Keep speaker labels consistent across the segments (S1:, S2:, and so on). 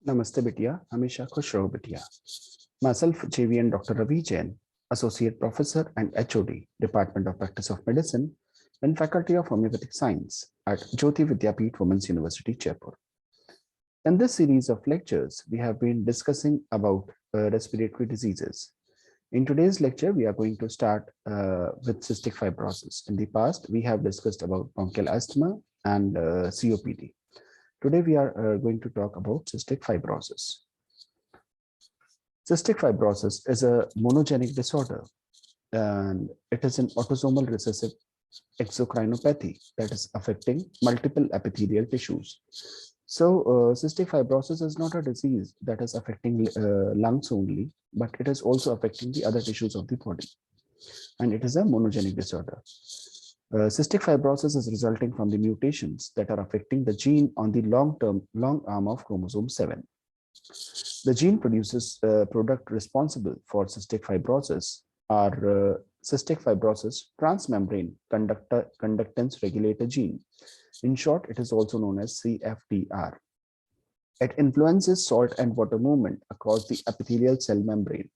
S1: Namaste बिटिया, हमेशा खुश रहो बिटिया. Myself, JVN Dr. Ravi Jain, Associate Professor and HOD, Department of Practice of Medicine and Faculty of Homeopathic Science at JYOTI VIDYAPEETH Women's University, Jaipur. In this series of lectures, we have been discussing about respiratory diseases. In today's lecture, we are going to start with cystic fibrosis. In the past, we have discussed about bronchial asthma and COPD. Today, we are going to talk about cystic fibrosis. Cystic fibrosis is a monogenic disorder, and it is an autosomal recessive exocrineopathy that is affecting multiple epithelial tissues. So, cystic fibrosis is not a disease that is affecting lungs only, but it is also affecting the other tissues of the body, and it is a monogenic disorder. Cystic fibrosis is resulting from the mutations that are affecting the gene on the long arm of chromosome 7. The gene produces product responsible for cystic fibrosis are cystic fibrosis transmembrane conductance regulator gene. In short, it is also known as CFTR. It influences salt and water movement across the epithelial cell membrane.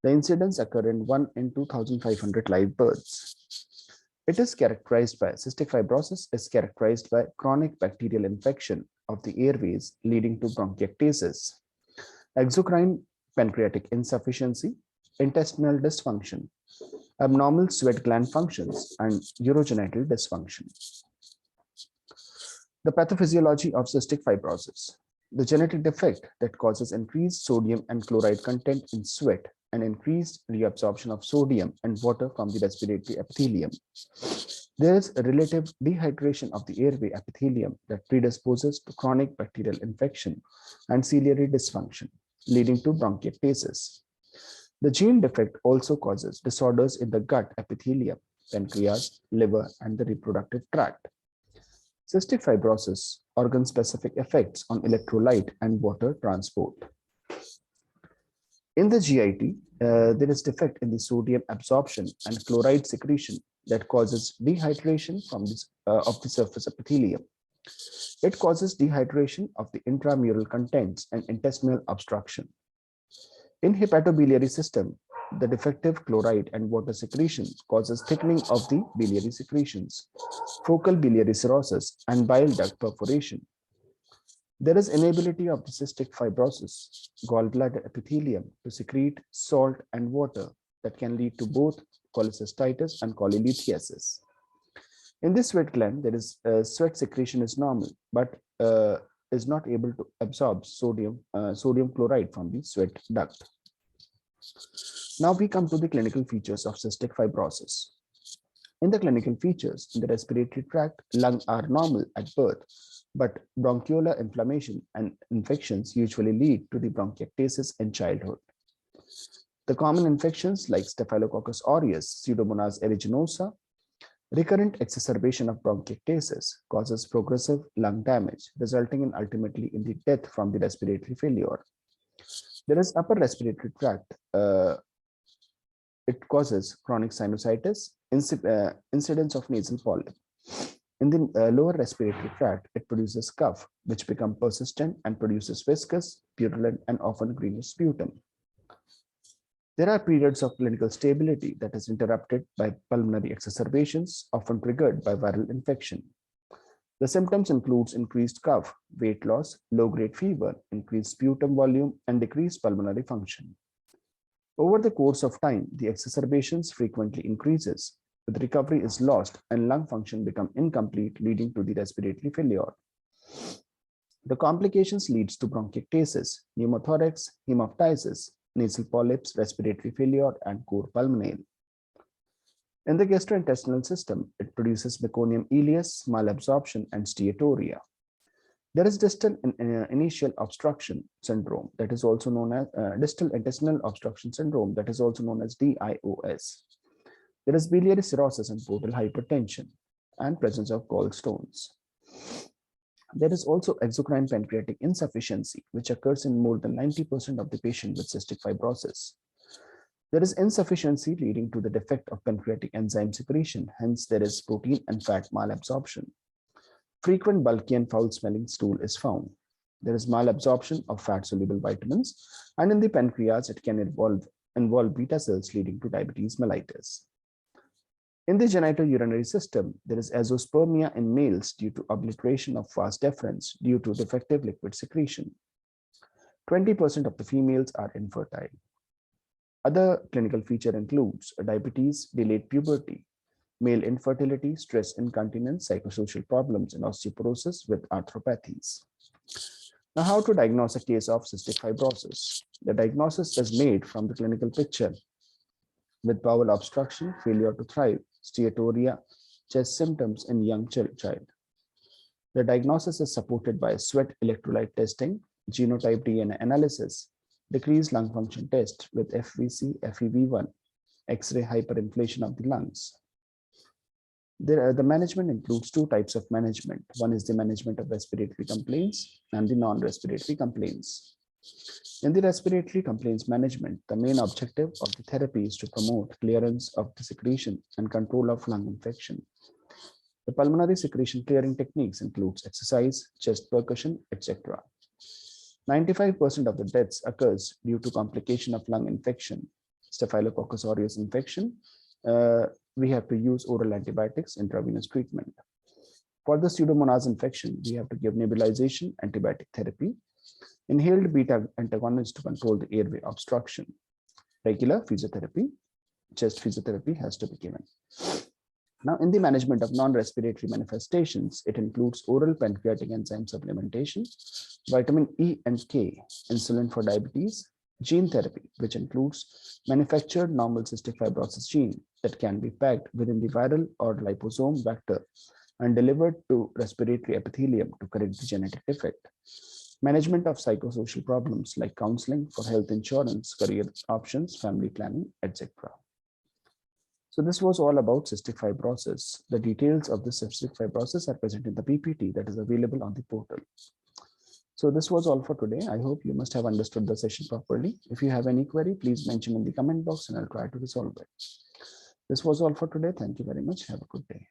S1: The incidence occur in 1 in 2,500 live births. It is characterized by cystic fibrosis is characterized by chronic bacterial infection of the airways leading to bronchiectasis, exocrine pancreatic insufficiency, intestinal dysfunction, abnormal sweat gland functions, and urogenital dysfunction. The pathophysiology of cystic fibrosis. The genetic defect that causes increased sodium and chloride content in sweat and increased reabsorption of sodium and water from the respiratory epithelium. There is a relative dehydration of the airway epithelium that predisposes to chronic bacterial infection and ciliary dysfunction, leading to bronchiectasis. The gene defect also causes disorders in the gut epithelium, pancreas, liver, and the reproductive tract. Cystic fibrosis, organ-specific effects on electrolyte and water transport. In the GIT, there is defect in the sodium absorption and chloride secretion that causes dehydration of the surface epithelium. It causes dehydration of the intramural contents and intestinal obstruction. In hepatobiliary system, the defective chloride and water secretion causes thickening of the biliary secretions, focal biliary cirrhosis, and bile duct perforation. There is inability of the cystic fibrosis gallbladder epithelium to secrete salt and water that can lead to both cholecystitis and cholelithiasis. In this sweat gland, there is sweat secretion is normal, but is not able to absorb sodium chloride from the sweat duct. Now we come to the clinical features of cystic fibrosis. In the clinical features, in the respiratory tract, lungs are normal at birth, but bronchiolar inflammation and infections usually lead to the bronchiectasis in childhood. The common infections like Staphylococcus aureus, Pseudomonas aeruginosa, recurrent exacerbation of bronchiectasis causes progressive lung damage, resulting in ultimately in the death from the respiratory failure. There is upper respiratory tract. It causes chronic sinusitis, incidence of nasal polyp. In the lower respiratory tract, it produces cough, which becomes persistent and produces viscous, purulent, and often greenish sputum. There are periods of clinical stability that is interrupted by pulmonary exacerbations, often triggered by viral infection. The symptoms include increased cough, weight loss, low-grade fever, increased sputum volume, and decreased pulmonary function. Over the course of time, the exacerbations frequently increases. The recovery is lost and lung function become incomplete, leading to the respiratory failure. The complications leads to bronchiectasis, pneumothorax, hemoptysis, nasal polyps, respiratory failure, and cor pulmonale. In the gastrointestinal system, it produces meconium ileus, malabsorption, and steatorrhea. There is distal initial obstruction syndrome that is also known as distal intestinal obstruction syndrome that is also known as DIOS. There is biliary cirrhosis and portal hypertension and presence of gallstones. There is also exocrine pancreatic insufficiency, which occurs in more than 90% of the patient with cystic fibrosis. There is insufficiency leading to the defect of pancreatic enzyme secretion, hence there is protein and fat malabsorption. Frequent bulky and foul-smelling stool is found. There is malabsorption of fat-soluble vitamins, and in the pancreas, it can involve beta cells leading to diabetes mellitus. In the genitourinary system, there is azoospermia in males due to obliteration of vas deferens due to defective liquid secretion. 20% of the females are infertile. Other clinical feature includes diabetes, delayed puberty, male infertility, stress incontinence, psychosocial problems, and osteoporosis with arthropathies. Now, how to diagnose a case of cystic fibrosis? The diagnosis is made from the clinical picture with bowel obstruction, failure to thrive, steatorrhea, chest symptoms in young child. The diagnosis is supported by sweat electrolyte testing, genotype DNA analysis, decreased lung function test with FVC, FEV1, X-ray hyperinflation of the lungs. The management includes two types of management. One is the management of respiratory complaints and the non-respiratory complaints. In the respiratory complaints management, the main objective of the therapy is to promote clearance of the secretion and control of lung infection. The pulmonary secretion clearing techniques includes exercise, chest percussion, etc. 95% of the deaths occurs due to complication of lung infection, Staphylococcus aureus infection. We have to use oral antibiotics, intravenous treatment. For the Pseudomonas infection, we have to give nebulization, antibiotic therapy, inhaled beta antagonists to control the airway obstruction. Regular physiotherapy, chest physiotherapy has to be given. Now, in the management of non-respiratory manifestations, it includes oral pancreatic enzyme supplementation, vitamin E and K, insulin for diabetes, gene therapy, which includes manufactured normal cystic fibrosis gene that can be packed within the viral or liposome vector and delivered to respiratory epithelium to correct the genetic defect. Management of psychosocial problems like counseling for health insurance, career options, family planning, etc. So this was all about cystic fibrosis. The details of the cystic fibrosis are present in the PPT that is available on the portal. So this was all for today. I hope you must have understood the session properly. If you have any query, please mention in the comment box and I'll try to resolve it. This was all for today. Thank you very much. Have a good day.